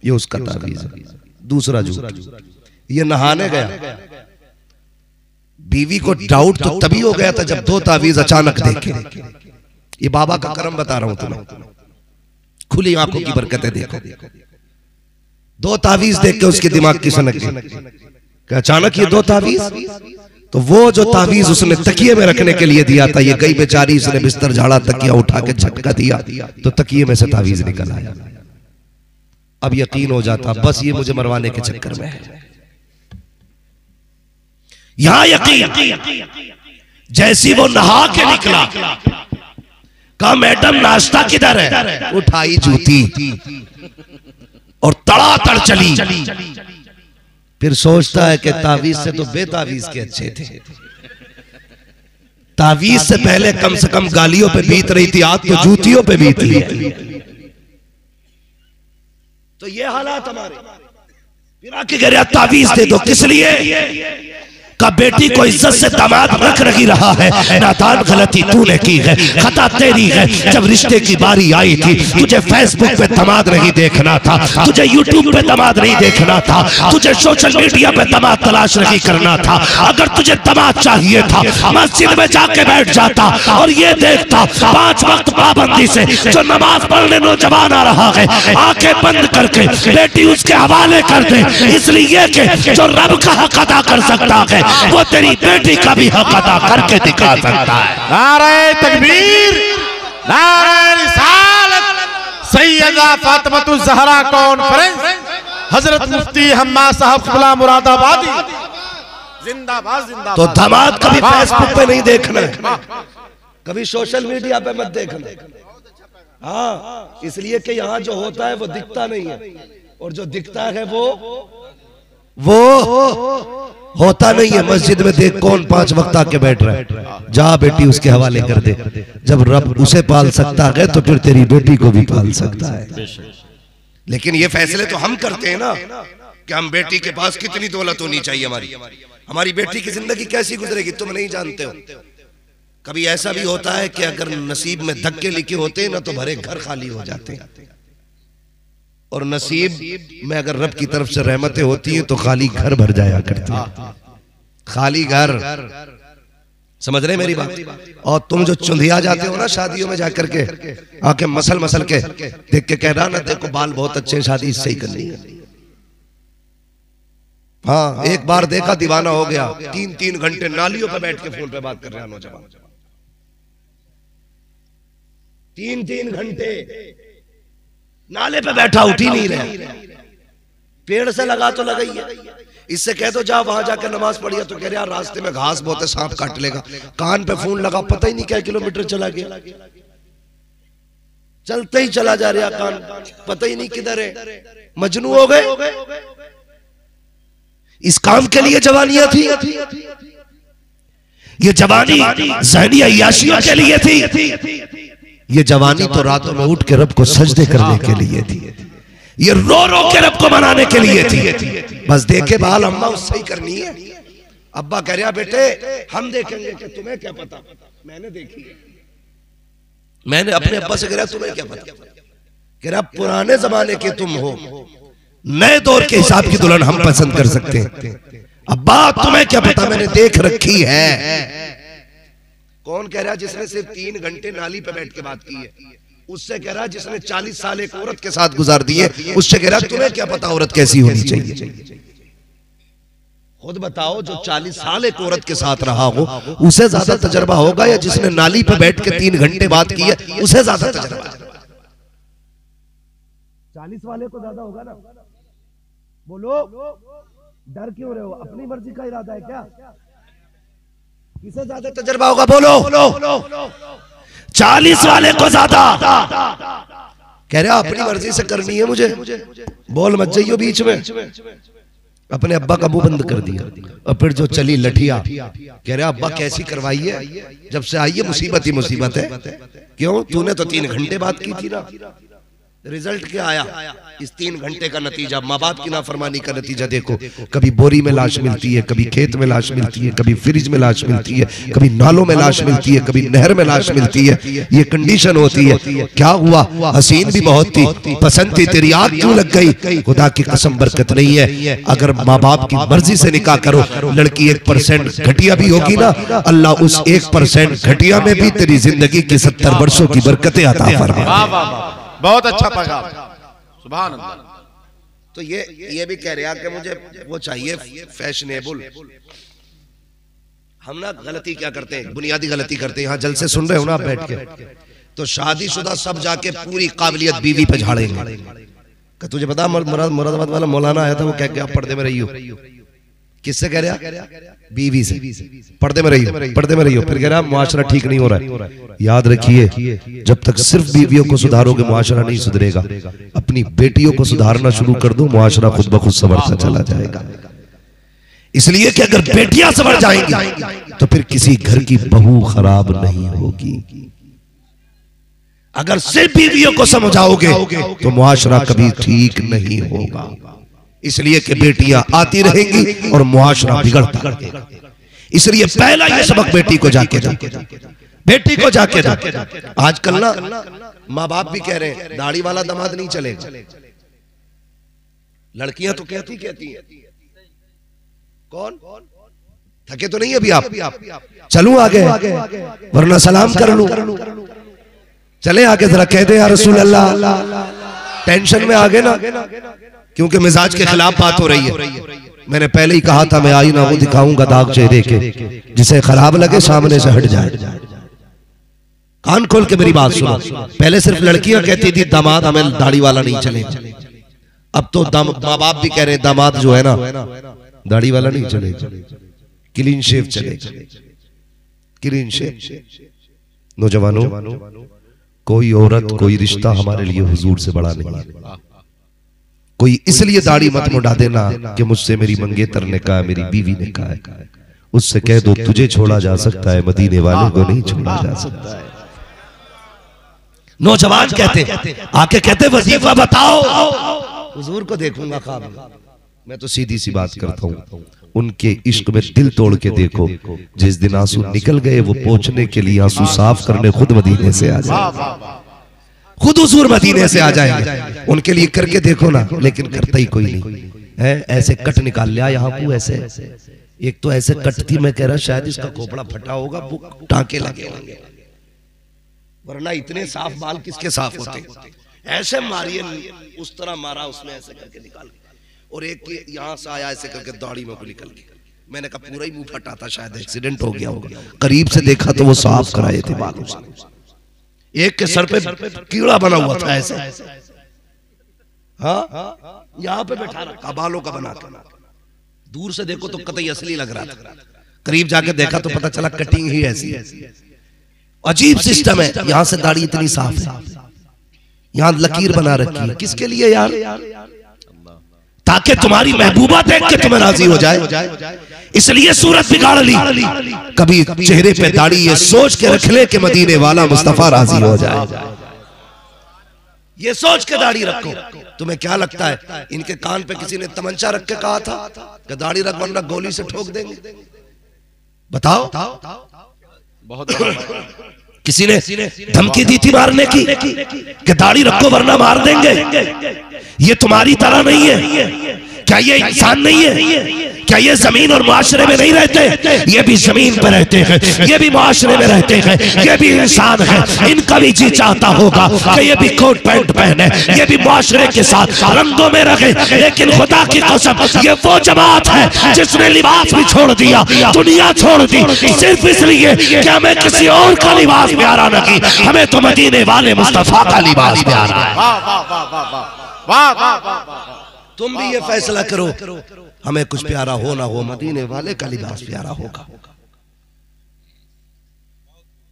ये उसका तावीज है। दूसरा झूठ, ये नहाने गया, बीवी को डाउट तो तभी हो गया था जब 2 तावीज अचानक देखे। ये बाबा का करम बता रहा हूं तुम्हें, खुली आंखों की बरकतें देखो। 2 तावीज देख के उसके दिमाग की सनक गई, अचानक ये 2 तावीज। तो वो जो तावीज उसने तकिए में रखने के लिए दिया था, ये गई बेचारी, इसने बिस्तर झाड़ा, तकिया उठा के झटका दिया तो तकिए में से तावीज निकल आया। अब यकीन हो जाता बस ये मुझे मरवाने के चक्कर में है। यहां यकीन, जैसी वो नहा के निकला, कहा मैडम नाश्ता किधर है, उठाई जूती और तड़ातड़ चली। फिर सोचता है कि तावीज से तो बेतावीज के अच्छे थे। तावीज से पहले कम से कम गालियों पे बीत रही थी, आज तो जूतियों पे बीत रही थी। तो ये हालात हमारे। फिर आके कह रहा तावीज दे दो, किस लिए? का बेटी को इज्जत से दामाद रख नहीं रहा है, नादान गलती तूने की है, खता तेरी है। जब रिश्ते की बारी आई थी, तुझे फेसबुक पे दामाद नहीं देखना था, तुझे यूट्यूब पे दामाद नहीं देखना था, तुझे सोशल मीडिया पे दामाद तलाश नहीं करना था। अगर तुझे दामाद चाहिए था, मस्जिद में जाके बैठ जाता और ये देखता 5 वक्त पाबंदी से जो नमाज पढ़ने नौजवान आ रहा है, आंखें बंद करके बेटी उसके हवाले कर दे, इसलिए कि जो रब का हक अदा कर सकता है वो तेरी बेटी का भी हक अदा करके दिखा सकता है। नारे तकबीर, नारे रिसालत, सैयदा फातिमा ज़हरा कॉन्फ्रेंस, हजरत मुफ्ती हम्मा साहब क़िबला मुरादाबादी, जिंदाबाद जिंदाबाद। तो दामाद कभी फेसबुक पे नहीं देखना है, कभी सोशल मीडिया पे मत देखना। हाँ, इसलिए कि यहाँ जो होता है वो दिखता नहीं है, और जो दिखता है वो होता नहीं है। मस्जिद में देख कौन 5 वक्त आके बैठ रहा है, जा बेटी उसके हवाले कर दे। जब रब उसे पाल सकता है तो फिर तेरी बेटी को भी पाल सकता है। लेकिन ये फैसले तो हम करते हैं ना कि हम बेटी के पास कितनी दौलत होनी चाहिए, हमारी बेटी की जिंदगी कैसी गुजरेगी तुम नहीं जानते हो। कभी ऐसा भी होता है कि अगर नसीब में धक्के लिखे होते हैं ना तो भरे घर खाली हो जाते हैं, और नसीब में अगर रब की तरफ से रहमतें होती हैं तो खाली घर भर जाया करते हैं। खाली घर, समझ रहे मेरी बात? और तुम जो चुंधिया जाते हो ना शादियों में जाकर के, आके मसल मसल के देख के कह रहा ना देखो बाल बहुत अच्छे, शादी इससे ही करनी है। हाँ, एक बार देखा दीवाना हो गया, 3-3 घंटे नालियों पे बैठ के फोन पे बात कर रहे हैं नौजवान, 3-3 घंटे नाले पे बैठा, उठ ही नहीं रहा। पेड़ से लगा तो लगा ही है। इससे कह दो जा वहां जाकर नमाज पढ़िए तो कह रहे यार रास्ते में घास बहुत है, सांप काट लेगा। कान पे फोन लगा, पता ही नहीं क्या किलोमीटर चला गया, चलते ही चला जा रहा कान, पता ही नहीं किधर है। मजनू हो गए। इस काम के लिए जवानियां थी, ये जवानी ज़हनी अय्याशियों के लिए थी। ये जवानी तो रातों में उठ के रब को सजदे करने के लिए थी, ये रो रो के रब को मनाने के लिए थी। बस देखे बाल अम्मा उससे ही करनी है। अब्बा कह रहा बेटे हम देखेंगे कि तुम्हें क्या पता, मैंने देखी है। मैंने अपने अब्बा से कह रहा तुम्हें क्या पता, कह रहा पुराने जमाने के तुम हो, नए दौर के हिसाब की दुल्हन हम पसंद कर सकते हैं। अब्बा तुम्हें क्या पता, मैंने देख रखी है। कौन कह रहा जिसने सिर्फ 3 घंटे नाली पे बैठ के बात की है, उससे कह रहा जिसने 40 साल एक औरत के साथ गुजार दिए, उससे कह रहा तुम्हें क्या पता औरत कैसी होनी चाहिए। खुद बताओ, जो 40 साल एक औरत के साथ रहा हो उसे ज्यादा तजर्बा होगा, या जिसने नाली पे बैठ के 3 घंटे बात की है उसे ज्यादा तजर्बा? 40 वाले को ज्यादा होगा ना। बोलो, डर क्यों रहे हो? अपनी मर्जी का इरादा है क्या? किसे ज्यादा तजर्बा होगा? बोलो। 40 वाले को ज्यादा। कह रहा अपनी मर्जी से करनी है मुझे, बोल मत जाइयो बीच में। अपने अब्बा का मुंह बंद कर दिया, और फिर जो चली लठिया, कह रहा अब्बा कैसी करवाई है, जब से आई है मुसीबत ही मुसीबत है। क्यों? तूने तो 3 घंटे बात की थी ना। रिजल्ट क्या आया? इस 3 घंटे का नतीजा, माँ बाप की नाफरमानी का नतीजा देखो। कभी बोरी में लाश मिलती है, कभी खेत में लाश मिलती है, कभी फ्रिज में लाश मिलती है, कभी नालों में लाश मिलती है, कभी नहर में लाश मिलती है। ये कंडीशन होती है। क्या हुआ? हसीन भी बहुत थी, पसंद थी, तेरी आग क्यों लग गई? खुदा की कसम बरकत नहीं है। अगर माँ बाप की मर्जी से निकाह करो, लड़की 1% घटिया भी होगी ना, अल्लाह उस 1% घटिया में भी तेरी जिंदगी की 70 वर्षों की बरकतें अता फरमाए। बहुत अच्छा पैगाम, सुभान अल्लाह। तो ये भी कह रहा कि मुझे वो चाहिए फैशनेबल। हम ना गलती क्या करते हैं, बुनियादी गलती करते हैं। यहाँ जलसे सुन रहे हो ना आप बैठ के, तो शादीशुदा सब जाके पूरी काबिलियत बीवी पे झाड़ेंगे। तुझे पता मुरादाबाद वाला मौलाना आया था, वो कह के आप पर्दे में रहियो। किससे कह रहा? बीवी से। पर्दे में रहियो, पर्दे में रहियो। फिर कह रहा मुआशरा ठीक नहीं हो रहा है। याद रखिए, जब तक सिर्फ बीवियों को सुधारोगे मुआशरा नहीं सुधरेगा। अपनी बेटियों को सुधारना शुरू कर दो, मुआशरा खुद ब खुद संवरता चला जाएगा। इसलिए कि अगर बेटियां संवर जाएंगी तो फिर किसी घर की बहू खराब नहीं होगी। अगर सिर्फ बीवियों को समझाओगे तो मुआशरा कभी ठीक नहीं होगा। इसलिए कि बेटियां आती रहेंगी और मुआशरा बिगड़ता रहेगा। इसलिए पहला ये सबक बेटी को जाके बेटी को जाके आजकल ना माँ बाप भी कह रहे हैं दाढ़ी वाला दामाद नहीं चलेगा। लड़कियां तो कहती हैं। कौन थके तो नहीं अभी आप? चलूं आगे वरना सलाम कर लूं। चले आगे जरा कह दे या रसूल अल्लाह। टेंशन में आगे ना, क्योंकि मिजाज के खिलाफ बात हो रही है। मैंने पहले ही कहा था मैं आईना वो दिखाऊंगा दाग चेहरे के, जिसे खराब लगे सामने से हट जाए। कान खोल के मेरी बात सुनो। पहले सिर्फ लड़कियां कहती थी दामाद हमें दाढ़ी वाला नहीं चलेगा। अब तो माँ बाप भी कह रहे हैं दामाद जो है ना दाढ़ी वाला नहीं चलेगा, क्लीन शेव चलेगा। Clean shave. नौजवानों, कोई औरत कोई रिश्ता हमारे लिए हुजूर से बड़ा नहीं है। कोई इसलिए दाढ़ी मत मुड़ा देना कि मुझसे मेरी मंगेतर ने कहा, मेरी बीवी ने कहा है। उससे कह दो तुझे छोड़ा जा सकता है, मदीने वाले को नहीं छोड़ा जा सकता है। नौजवान कहते आके कहते वजीफा बताओ, हुजूर को देखूंगा ख्वाब में। मैं तो सीधी सी बात करता हूँ, उनके इश्क में दिल तोड़ के देखो। जिस दिन आंसू निकल गए वो पोंछने के लिए आंसू साफ करने खुद मदीने से आ जाए, खुद हुजूर मदीने से आ जाएंगे। उनके लिए करके देखो ना, लेकिन करता ही कोई नहीं है। ऐसे कट निकाल लिया यहाँ को, ऐसे एक तो ऐसे कट थी, मैं कह रहा शायद इसका खोपड़ा फटा होगा, वो टांके लगे होंगे, वरना इतने साफ बाल किसके साफ होते। ऐसे मारिए, उस तरह मारा उसने ऐसे करके निकाल, और एक यहाँ से आया ऐसे करके दाढ़ी में को निकल गया। मैंने कहा पूरा ही मुंह फटा था, शायद एक्सीडेंट हो गया होगा। करीब से देखा तो वो साफ कराए थे बाल उसने। एक के सर पे कीड़ा बना हुआ था ऐसे, हाँ यहाँ पे बैठा रखा बालों का बना के। दूर से देखो तो कतई असली लग रहा था, करीब जाके देखा तो पता चला कटिंग ही ऐसी है। अजीब सिस्टम है। यहाँ से दाढ़ी इतनी साफ है, यहाँ लकीर बना रखी है। किसके लिए यार? ताकि तुम्हारी महबूबा देख के तुम्हें राजी हो जाए। इसलिए सूरत बिगाड़ ली। कभी चेहरे पे दाढ़ी ये सोच के रख ले कि मदीने वाला मुस्तफा राजी हो जाए, ये सोच के दाढ़ी रखो। तुम्हें क्या लगता है इनके कान पे किसी ने तमंचा रख के कहा था कि दाढ़ी रख वरना गोली से ठोक देंगे? बताओ। बहुत किसी ने धमकी दी थी मारने की कि दाढ़ी रखो वरना मार देंगे? ये तुम्हारी तरह नहीं है। क्या ये इंसान नहीं है? क्या ये जमीन और मुआशरे में नहीं रहते? ये भी जमीन पर रहते हैं, ये भी मुआशरे में रहते हैं, ये भी इंसान है। इनका भी जी चाहता होगा कि ये भी कोट पैंट पहने, ये भी मुआशरे के साथ रंगों में रहे। लेकिन खुदा की कसम ये वो जमात है जिसने लिबास भी छोड़ दिया, दुनिया छोड़ दी, सिर्फ इसलिए कि हमें किसी और का लिबास प्यारा नहीं, हमें तो मदीने वाले मुस्तफा का लिबास प्यारा है। वाह वाह वाह। तुम भी ये फैसला करो, हमें कुछ प्यारा हो ना हो, मदीने वाले का लिबास प्यारा होगा।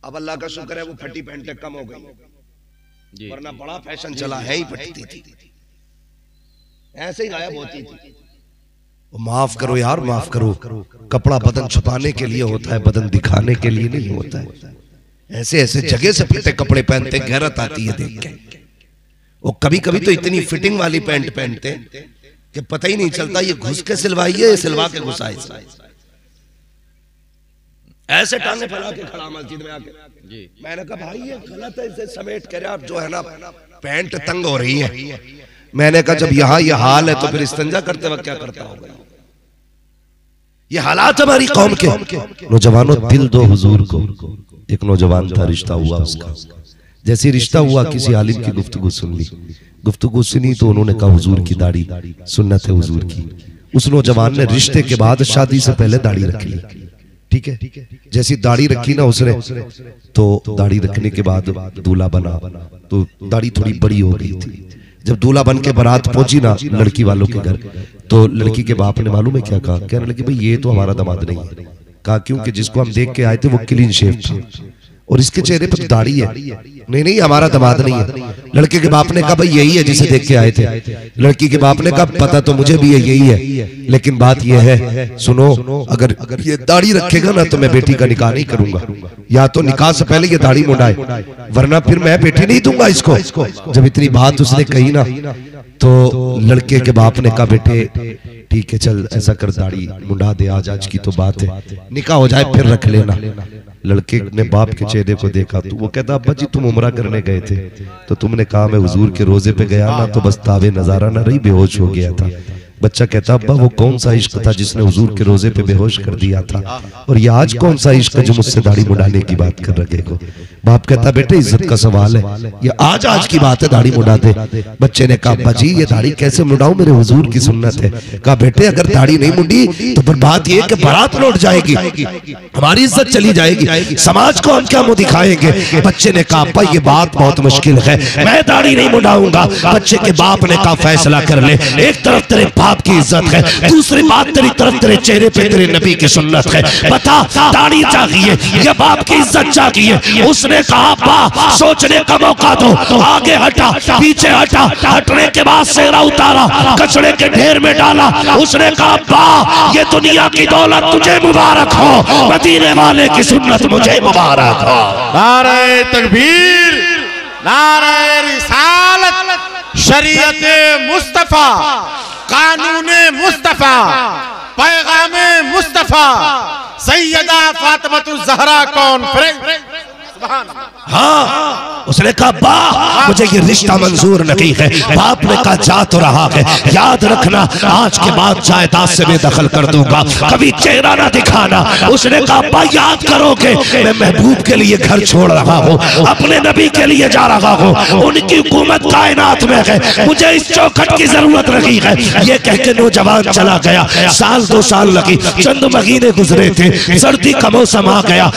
अब अल्लाह का शुक्र है वो फटी पैंटें कम हो गई, वरना बड़ा फैशन चला है ही फटती थी, ऐसे ही गायब होती थी। माफ करो यार, माफ करो। कपड़ा बदन छुपाने के लिए होता है, बदन दिखाने के लिए नहीं होता है। ऐसे ऐसे जगह से फटे कपड़े पहनते, गैरत आती है देख के। वो कभी कभी तो इतनी फिटिंग वाली पैंट पहनते हैं कि पता ही नहीं चलता ये घुस के सिलवाई है, सिलवा के घुसाई। ऐसे टांगे फैला के खड़ा मस्जिद में आके। मैंने कहा भाई ये गलत है, इसे समेट कर आप जो है ना पैंट तंग हो रही है। मैंने कहा जब यहाँ ये हाल है तो फिर इस्तिंजा करते वक्त क्या करता होगा? ये हालात हमारी कौम के। नौजवानों दिल दो हुजूर को। एक नौजवान था, रिश्ता हुआ उसका। जैसे रिश्ता हुआ किसी आलिम की गुफ्तगू सुन ली, गुफ्तगू सुनी तो उन्होंने कहा हुजूर की दाढ़ी सुन्नत है हुजूर की। उस नौजवान ने रिश्ते के बाद शादी से पहले दाढ़ी रख ली, ठीक है। जैसी दाढ़ी रखी ना उसने, तो दाढ़ी रखने के बाद दूल्हा बना तो दाढ़ी थोड़ी बड़ी हो गई थी। जब दूल्हा बन के बारात पहुंची ना लड़की वालों के घर, तो लड़की के बाप ने मालूम है क्या कहा? कहने लगे भाई ये तो हमारा दामाद नहीं है। कहा क्योंकि जिसको हम देख के आए थे वो क्लीन शेव था और इसके चेहरे पर दाढ़ी है। नहीं नहीं हमारा दामाद नहीं है। लड़के के बाप ने कहा भाई यही है जिसे देख के आए थे। लड़की के बाप ने कहा पता तो मुझे भी है यही है, लेकिन बात यह है सुनो, अगर ये दाढ़ी रखेगा ना तो मैं बेटी का निकाह नहीं करूंगा। या तो निकाह से पहले ये दाढ़ी मुंडाए, वरना फिर मैं बेटी नहीं दूंगा इसको। जब इतनी बात उसने कही ना तो लड़के के बाप ने कहा बेटे ठीक है चल ऐसा कर दाढ़ी मुंडा दे, आज की तो बात है, निकाह हो जाए फिर रख लेना। लड़के ने बाप के चेहरे को देखा तो वो कहता अब्बा जी तुम उम्रा करने गए थे तो तुमने कहा मैं हुजूर के रोजे पे गया ना तो बस तावे नजारा ना रही, बेहोश हो गया था। बच्चा कहता अब्बा वो कौन सा इश्क था जिसने हुजूर के रोजे पे बेहोश कर दिया था, और ये आज कौन सा इश्क है जो मुझसे दाढ़ी मुंडाने की बात कर रहे हो? बाप कहता बेटे इज्जत का सवाल है, ये आज की बात है दाढ़ी मुंडा दे। बच्चे ने कहा अब्बा जी ये दाढ़ी कैसे मुंडाऊं, मेरे हुजूर की सुन्नत है। कहा बेटे अगर दाढ़ी नहीं मुंडी तो फिर बात ये कि बारात लौट जाएगी, हमारी इज्जत चली जाएगी, समाज को हम क्या मुंह दिखाएंगे। बच्चे ने कहा अब्बा ये बात बहुत मुश्किल है, मैं दाढ़ी नहीं मुंडाऊंगा। बच्चे के बाप ने कहा फैसला कर ले, एक तरफ तेरे बाप की इज्जत है, दूसरी बात तेरी तरफ तेरे चेहरे पे तेरे नबी की सुन्नत है, बता दाढ़ी चाहिए या बाप की इज्जत चाहिए? उसने कहा बा सोचने का मौका दो, आगे हटा पीछे हटा, हटने के बाद सेहरा उतारा कचड़े के ढेर में डाला। उसने कहा बा ये दुनिया की दौलत तुझे मुबारक हो, मदीने वाले की सुन्नत मुझे मुबारक हो। नारे तकबीर, नारे रिसालत, शरीयत मुस्तफा, कानूने मुस्तफा, पैगामे मुस्तफा, सैयदा फातिमा ज़हरा कॉन्फ्रेंस। हाँ उसने कहा बा मुझे ये रिश्ता मंजूर नहीं है। बाप ने कहा जा तो रहा है, याद रखना आज के बाद जायदाद से मैं दखल कर दूंगा, कभी चेहरा ना दिखाना। उसने कहा बा याद करोगे मैं महबूब के लिए घर छोड़ रहा हूँ, अपने नबी के लिए जा रहा हूँ, उनकी हुकूमत कायनात में है, मुझे इस चौखट की जरूरत नहीं है। ये कह के नौजवान चला गया। साल 2 साल लगी, चंद महीने गुजरे थे, सर्दी का मौसम आ गया।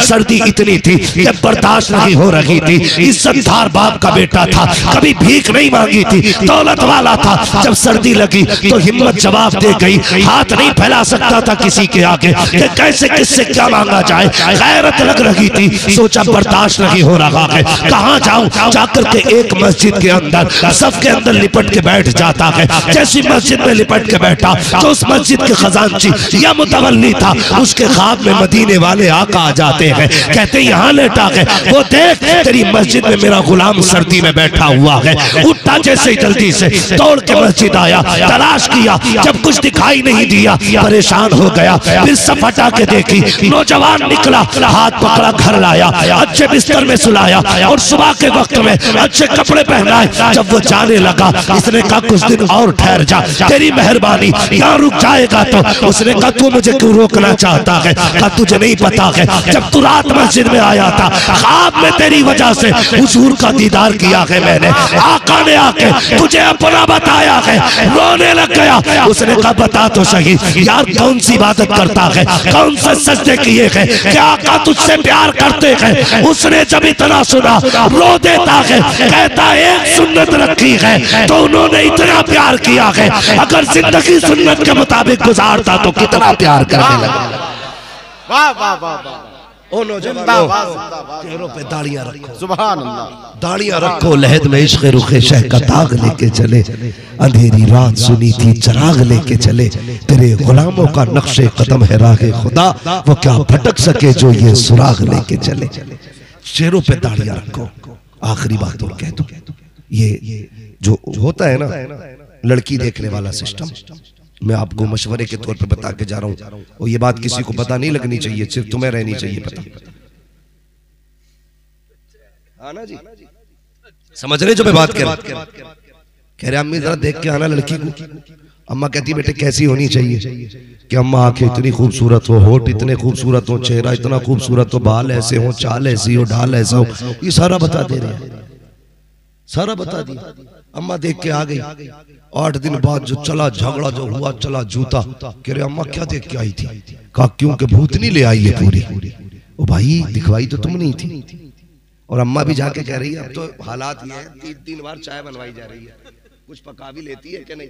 सर्दी इतनी थी कि बर्दाश्त नहीं हो रही थी। इज्जतदार बाप का बेटा था, कभी भीख नहीं मांगी थी, दौलत वाला था। जब सर्दी लगी तो हिम्मत जवाब दे गई, हाथ नहीं फैला सकता था किसी के आगे कि कैसे किससे क्या मांगा जाए, गैरत लग रही थी। सोचा बर्दाश्त नहीं हो रहा है, कहाँ जाऊं? जाकर के एक मस्जिद के अंदर सफ के अंदर लिपट के बैठ जाता है। जैसी मस्जिद में लिपट के बैठा तो उस मस्जिद के खजांची या मुतवल्ली था, उसके ख्वाब में मदीने वाले आका आ जाते हैं, कहते यहाँ लेटा है, वो देख तेरी मस्जिद में मेरा गुलाम सर्दी में बैठा हुआ है। उठा जैसे जल्दी से दौड़ के मस्जिद आया, तलाश किया, जब कुछ दिखाई नहीं दिया परेशान हो गया। फिर सब हटा के देखी, नौजवान निकला, हाथ पकड़ा घर लाया, अच्छे बिस्तर में सुलाया और सुबह के वक्त में अच्छे कपड़े पहनाए। जब वो जाने लगा इसने कहा कुछ दिन और ठहर जा, तेरी मेहरबानी, यहाँ रुक जाएगा तो? उसने कहा तू मुझे क्यों रोकना चाहता है? कहा तुझे नहीं पता है जब तू रात मस्जिद में आया था ख्वाब में तेरी वजह से हुजूर का दीदार किया है मैंने, आका ने आके तुझे अपना बताया है, रोने लग गया। उसने कहा बता तो सही यार कौन सी इबादत करता है, कौन से सजदे किए हैं, क्या आका तुझसे प्यार करते हैं? उसने जब इतना सुना रो देता है, कहता एक सुन्नत रखी है तो उन्होंने इतना प्यार किया है, अगर जिंदगी सुन्नत के मुताबिक गुजारता तो कितना प्यार करने लगा। वाह वाह वाह वाह। चेहरों पे दाढ़ियां रखो, सुभान अल्लाह, दाढ़ियां रखो, लहद में इश्क़ रुखे शह का दाग लेके चले, अंधेरी रात सुनी थी चराग लेके चले, तेरे गुलामों का नक्शे कदम है राहे खुदा, वो क्या भटक सके जो ये सुराग लेके चले। चेहरों पे दाढ़ियां रखो। आखिरी बात और कह दो, ये जो होता है ना लड़की देखने वाला सिस्टम, मैं आपको मशवरे के तौर पे बता के जा रहा हूँ, और ये बात किसी को पता नहीं लगनी चाहिए, सिर्फ तुम्हें रहनी चाहिए पता। हाँ ना जी, समझ रहे जो मैं बात कह रहे अम्मी जरा देख के आना लड़की को। अम्मा कहती बेटे कैसी होनी चाहिए, कि अम्मा आंखें इतनी खूबसूरत हो, होठ इतने खूबसूरत हो, चेहरा इतना खूबसूरत हो, बाल ऐसे हो, चाल ऐसी हो, ढाल ऐसा हो, ये सारा बता दे रहे हैं, सारा बता दिया। अम्मा देख के आ गई। 8 दिन बाद जो चला झगड़ा जो हुआ, चला जूता, कह रहे अम्मा क्या देख के आई थी? कहा क्योंकि भूतनी ले आई है पूरी। ओ भाई दिखवाई तो तुम नहीं थी। और अम्मा भी जाके कह रही है अब तो हालात ये है 3 बार चाय बनवाई जा रही है, कुछ पका भी लेती है कि नहीं।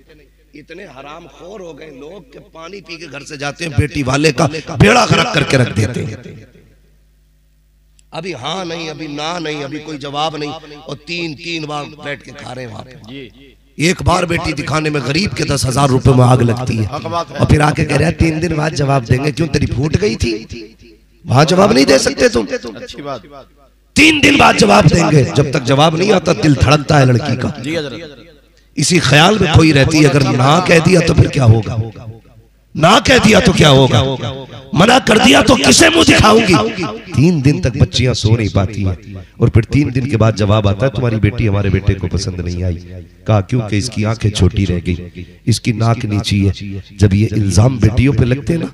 इतने हराम खोर हो गए लोग कि पानी पी के घर से जाते हैं, बेटी वाले का बेड़ा गर्क करके रख देते हैं। अभी हाँ नहीं, अभी ना नहीं, अभी कोई जवाब नहीं, और 3 बार बैठ के खा रहे हैं वहां पे। एक बार बेटी दिखाने में गरीब के 10,000 रुपए में आग लगती है, और फिर आके कह रहा है 3 दिन बाद जवाब देंगे। क्यों तेरी फूट गई थी? वहां जवाब नहीं दे सकते तुम? अच्छी बात, 3 दिन बाद जवाब देंगे। जब तक जवाब नहीं आता दिल धड़कता है लड़की का, इसी ख्याल में खोई रहती है। अगर ना कह दिया तो फिर क्या होगा? ना कह दिया तो क्या होगा? मना कर दिया तो किसे मुंह दिखाऊंगी? 3 दिन तक बच्चियां सो नहीं पाती हैं, और फिर 3 दिन के बाद जवाब आता है तुम्हारी बेटी हमारे बेटे को पसंद नहीं आई। कहा क्योंकि इसकी आंखें छोटी रह गई, इसकी नाक नीची है। जब ये इल्जाम बेटियों पे लगते ना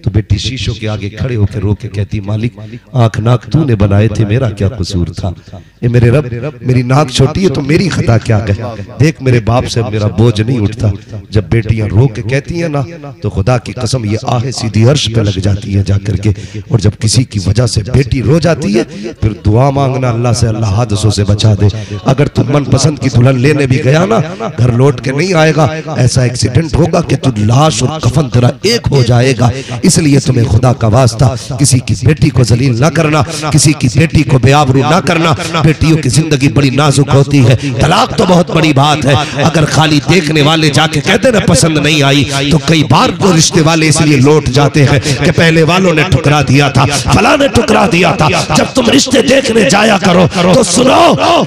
तो बेटी शीशों के आगे खड़े होकर रो के कहती मालिक आंख नाक तूने बनाए थे, मेरा क्या कसूर था? ये मेरे रब मेरी नाक छोटी है तो मेरी खता क्या है? देख मेरे बाप से मेरा बोझ नहीं उठता। जब बेटियां रो के कहती है ना तो खुदा की कसम ये आहें सीधी अर्श पे लग जाती है जाकर के। और जब किसी की वजह से बेटी रो जाती है फिर दुआ मांगना अल्लाह से, अल्लाह हादसों से बचा दे। अगर तू मन पसंद की दुल्हन लेने भी गया ना, घर लौट के नहीं आएगा, ऐसा एक्सीडेंट होगा कि तू लाश और कफन तेरा एक हो जाएगा। इसलिए तुम्हें खुदा का वास्ता किसी की बेटी को जलील ना करना, किसी की बेटी को बेआबरू ना करना। बेटियों की जिंदगी बड़ी नाजुक होती है। तलाक तो बहुत बड़ी बात है, अगर खाली देखने वाले जाके कहते ना पसंद नहीं आई तो कई बार वो रिश्ते वाले इसलिए लौट जाते हैं कि पहले वालों ने ठुकरा दिया था, फला ने ठुकरा दिया था। जब तुम रिश्ते देखने जाया करो तो सुनो,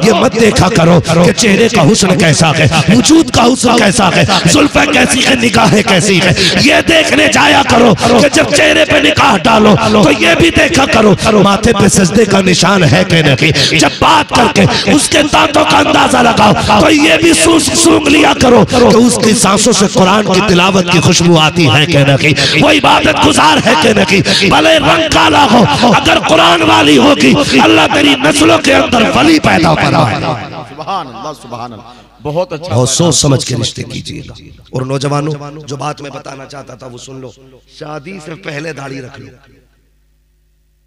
ये मत देखा करो कि चेहरे का हुस्न कैसा है, वजूद का हुस्न कैसा है, जुल्फे कैसी है, निगाहें कैसी है। ये देखने जाया करो कि जब चेहरे पे निगाह डालो तो ये भी देखा करो माथे पे सजदे का निशान है कि नहीं। जब बात करके उसके दांतों का अंदाजा लगाओ तो ये भी सूंघ लिया करो कि उसकी सांसों से कुरान की तिलावत की खुशबू आती है कि नहीं, वो इबादत गुजार है कि नहीं। भले रंग काला हो, अगर कुरान वाली होगी अल्लाह तेरी नस्लों के अंदर वली पैदा फरमाएगा। सुभान अल्लाह, सुभान अल्लाह। बहुत अच्छा, बहुत सोच समझ के रिश्ते कीजिएगा। और नौजवानों जो बात मैं बताना चाहता था वो सुन लो, शादी से पहले दाढ़ी रख लो।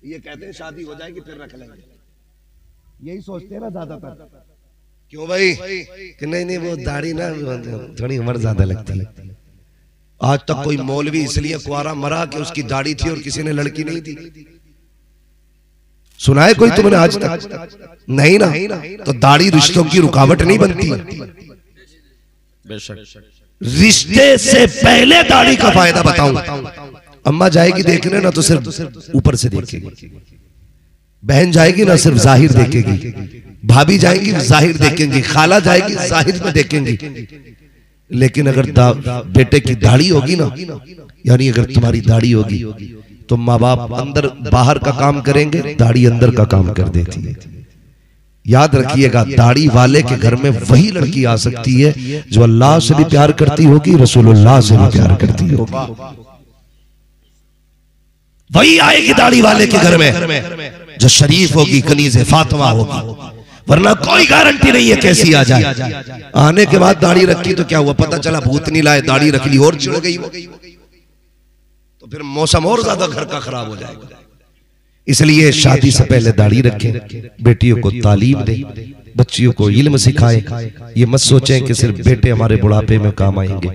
ये कहते हैं शादी हो जाएगी फिर रख लेंगे, यही सोचते हैं ना ज्यादातर। क्यों भाई? कि नहीं वो दाढ़ी ना थोड़ी उम्र ज्यादा लगती है। आज तक कोई मौलवी इसलिए कुआरा मरा कि उसकी दाढ़ी थी और किसी ने लड़की नहीं दी? सुना है कोई तुमने आज तक? नहीं ना। तो दाढ़ी रिश्तों की रुकावट नहीं बनती। रिश्ते से पहले दाढ़ी का फायदा बताऊं। अम्मा जाएगी देखने ना तो सिर्फ ऊपर से देखेगी, बहन जाएगी ना सिर्फ जाहिर देखेगी, भाभी जाएगी जाहिर देखेंगी, खाला जाएगी जाहिर में देखेंगी। लेकिन अगर बेटे की दाढ़ी होगी ना, यानी अगर तुम्हारी दाढ़ी होगी तो माँ बाप अंदर बाहर का काम करेंगे, दाढ़ी अंदर का काम कर देती है। याद रखिएगा दाढ़ी वाले के घर में वही लड़की आ सकती है जो अल्लाह से भी प्यार करती होगी, रसूलुल्लाह से भी प्यार करती होगी। वही आएगी दाढ़ी वाले के घर में जो शरीफ होगी, कनीज़े फातिमा होगी। वरना कोई गारंटी नहीं है कैसी आ जाए। आने के बाद दाढ़ी रखी तो क्या हुआ, पता चला भूत नहीं लाए, दाढ़ी रख ली और चिढ़ गई, तो फिर मौसम और ज्यादा घर का खराब हो जाएगा। इसलिए शादी से पहले दाढ़ी रखें, बेटियों को तालीम दें, बच्चियों को इल्म सिखाएं। ये मत सोचें कि सिर्फ बेटे हमारे बुढ़ापे में काम आएंगे।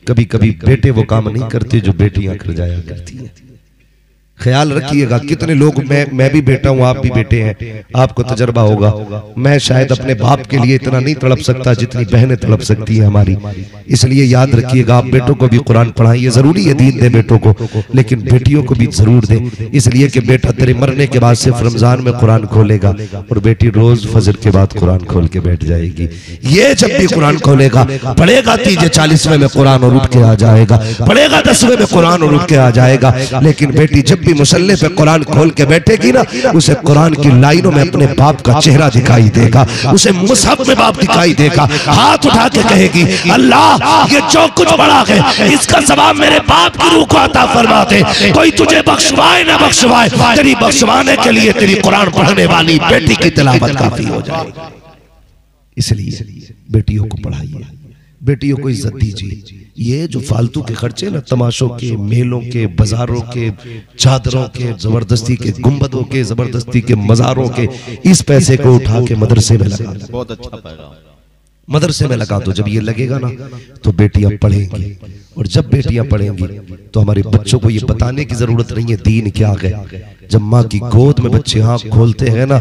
कभी कभी बेटे वो काम नहीं करते जो बेटियां कर जाया करती हैं। ख्याल रखिएगा। कितने लोग, मैं भी बेटा हूं, आप भी बेटे हैं, आपको तजर्बा होगा। मैं शायद अपने बाप के लिए इतना नहीं तड़प सकता जितनी बहनें तड़प सकती हैं हमारी। इसलिए याद रखिएगा, आप बेटों को भी कुरान पढ़ाइए। जरूरी है दीन दे बेटों को, लेकिन बेटियों को भी जरूर दें। इसलिए कि बेटा तेरे मरने के बाद सिर्फ रमजान में कुरान खोलेगा और बेटी रोज फजर के बाद कुरान खोल के बैठ जाएगी। ये जब भी कुरान खोलेगा, पढ़ेगा 40वें में कुरान और उठ के आ जाएगा, पढ़ेगा 10वें में कुरान और उठ के आ जाएगा। लेकिन बेटी जब भी मुसल्ले पे कुरान खोल के बैठेगी ना, उसे कुरान की लाइनों में अपने बाप का चेहरा दिखाई देगा, उसे मुसहफ में बाप दिखाई देगा। हाथ उठा के कहेगी, अल्लाह ये जो कुछ पढ़ा है इसका सवाब मेरे बाप की रूह को अता फरमा दे। कोई तुझे बख्शवाए ना बख्शवाए, तेरी बख्शवाने के लिए तेरी कुरान पढ़ने वाली बेटी की तिलावत काफी हो जाएगी। इसलिए बेटियों को पढ़ाइए, बेटियों को इज्जत दीजिए। ये जो फालतू के खर्चे ना, तमाशों के, मेलों के, बाजारों के, चादरों के, जबरदस्ती के गुंबदों के, जबरदस्ती के मजारों के, इस पैसे को उठा के मदरसे में लगा दो। बहुत अच्छा पैगाम। मदरसे में लगा दो। जब ये लगेगा ना तो बेटियां पढ़ेंगी, और जब बेटियां पढ़ेंगी तो हमारे बच्चों को ये बताने की जरूरत नहीं है दीन क्या है। जब माँ की गोद में बच्चे आंख खोलते हैं ना,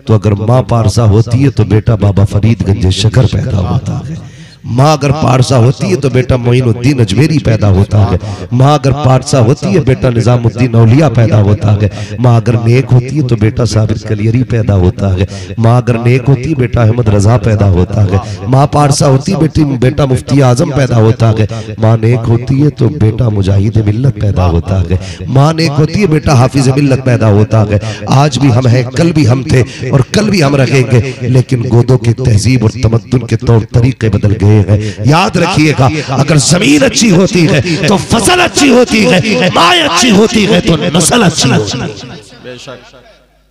तो अगर माँ पारसा होती है तो बेटा बाबा फरीदगंज शकर पैदा होता है। माँ अगर पारसा होती है तो बेटा मोइनुद्दीन अजमेरी पैदा होता है। माँ अगर पारसा होती है बेटा निजामुद्दीन औलिया पैदा होता है। माँ अगर नेक होती है तो बेटा साबिर कलियरी पैदा होता है। माँ अगर नेक होती है बेटा अहमद रजा पैदा होता है। माँ पारसा होती है बेटा मुफ्ती आजम पैदा होता है। माँ नेक होती है तो बेटा मुजाहिद मिल्लत पैदा होता है। माँ नेक होती है बेटा हाफिज मिल्लत पैदा होता है। आज भी हम हैं, कल भी हम थे और कल भी हम रहेंगे, लेकिन गोदों की तहजीब और तमद्दुन के तौर तरीके बदल गए। याद रखिएगा, अगर जमीन अच्छी होती है तो फसल अच्छी होती है, माँ अच्छी होती है तो नस्ल अच्छी होती है।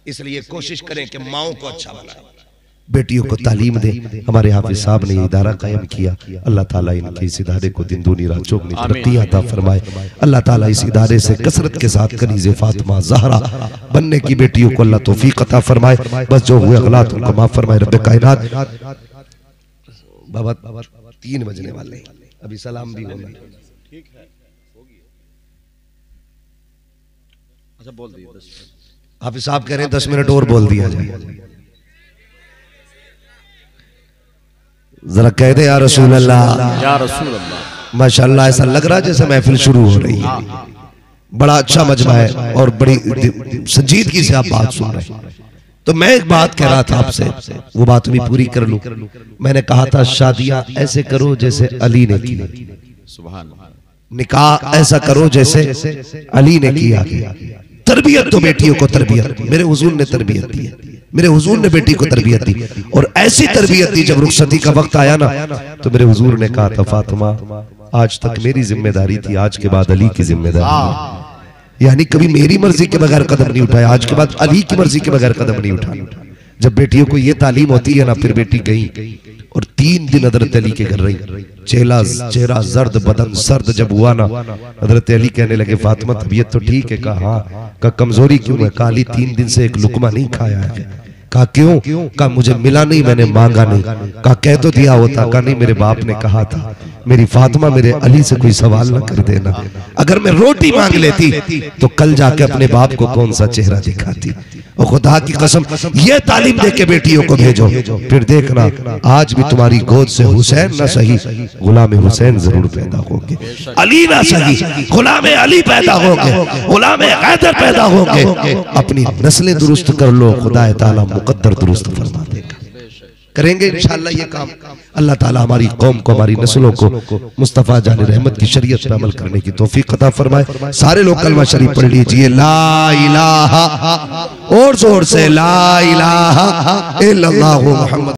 इसलिए कोशिश करें कि माओ को अच्छा बनाएं, बेटियों को तालीम दें। हमारे हाफिज साहब ने इदारा कायम किया, अल्लाह ताला इनके इस इदारे को दिन दूनी रात चौगुनी तरक्की अता फरमाए। अल्लाह ताला इस इदारे से कसरत के साथ कनीज़े फातिमा ज़हरा बनने की बेटियों को अल्लाह तौफीक अता फरमाए। बस जो हुए गलत उनको माफ फरमाए। रब्बे कायनात बाबा 3 बजने वाले, अभी सलाम भी होगा। ठीक है, होगी। अच्छा बोल दिए 10 मिनट। हाफिज साहब कह रहे हैं 10 मिनट और बोल दिया जाए। जरा कह दे या रसूल अल्लाह, या रसूल अल्लाह। माशाअल्लाह, ऐसा लग रहा जैसे महफिल शुरू हो रही है। बड़ा अच्छा मजमा है और बड़ी संजीदगी से आप बात सुन रहे हैं। तो मैं एक बात कह रहा था आपसे, वो बात भी पूरी कर लूं। मैंने कहा था शादियां ऐसे करो जैसे अली ने की, सुभान अल्लाह। निकाह ऐसा करो जैसे अली ने किया। तरबियत तो बेटियों को तरबियत मेरे हुजूर ने तरबियत दी है, मेरे हुजूर ने बेटी को तरबियत दी, और ऐसी तरबियत दी जब रुखसती का वक्त आया ना तो मेरे हुजूर ने कहा था, फातिमा आज तक मेरी जिम्मेदारी थी, आज के बाद अली की जिम्मेदारी। यानी कभी मेरी मर्जी के बगैर कदम नहीं उठाया, आज के बाद अली की मर्जी के बगैर कदम नहीं उठाना। जब बेटियों को ये तालीम होती है ना, फिर बेटी गई और 3 दिन हजरत अली के घर रही। चेहरा जर्द, बदन सर्द जब हुआ ना, हजरत अली कहने लगे, फातिमा तबीयत तो ठीक है? कहा हाँ। का कमजोरी क्यों है? काली 3 दिन से एक लुकमा नहीं खाया है। कहा क्यों? कहा मुझे मिला नहीं, मैंने मांगा नहीं। कहा कह तो दिया होता। कहा नहीं, मेरे बाप ने कहा था मेरी फातिमा मेरे अली से कोई सवाल ना कर देना। अगर मैं रोटी मांग लेती तो कल जाके अपने बाप को कौन सा चेहरा दिखाती। और खुदा की कसम ये तालीम दे के बेटियों को भेजो, फिर देखना आज भी तुम्हारी गोद से हुसैन ना सही गुलाम हुसैन जरूर पैदा होंगे, अली ना सही गुलाम अली पैदा होंगे, गुलाम हैदर पैदा होंगे। अपनी नस्लें दुरुस्त कर लो, खुदा ताला मुकद्दर दुरुस्त फरमा देगा। करेंगे इंशाअल्लाह ये काम। अल्लाह ताला हमारी कौम को, हमारी नस्लों को मुस्तफा जान रहमत की शरीयत पे अमल करने की तौफीक अता फरमाए। सारे लोग कलमा शरीफ पढ़ लीजिए, ला इलाहा, और जोर से ला इलाहा इल्लल्लाहु मुहम्मद।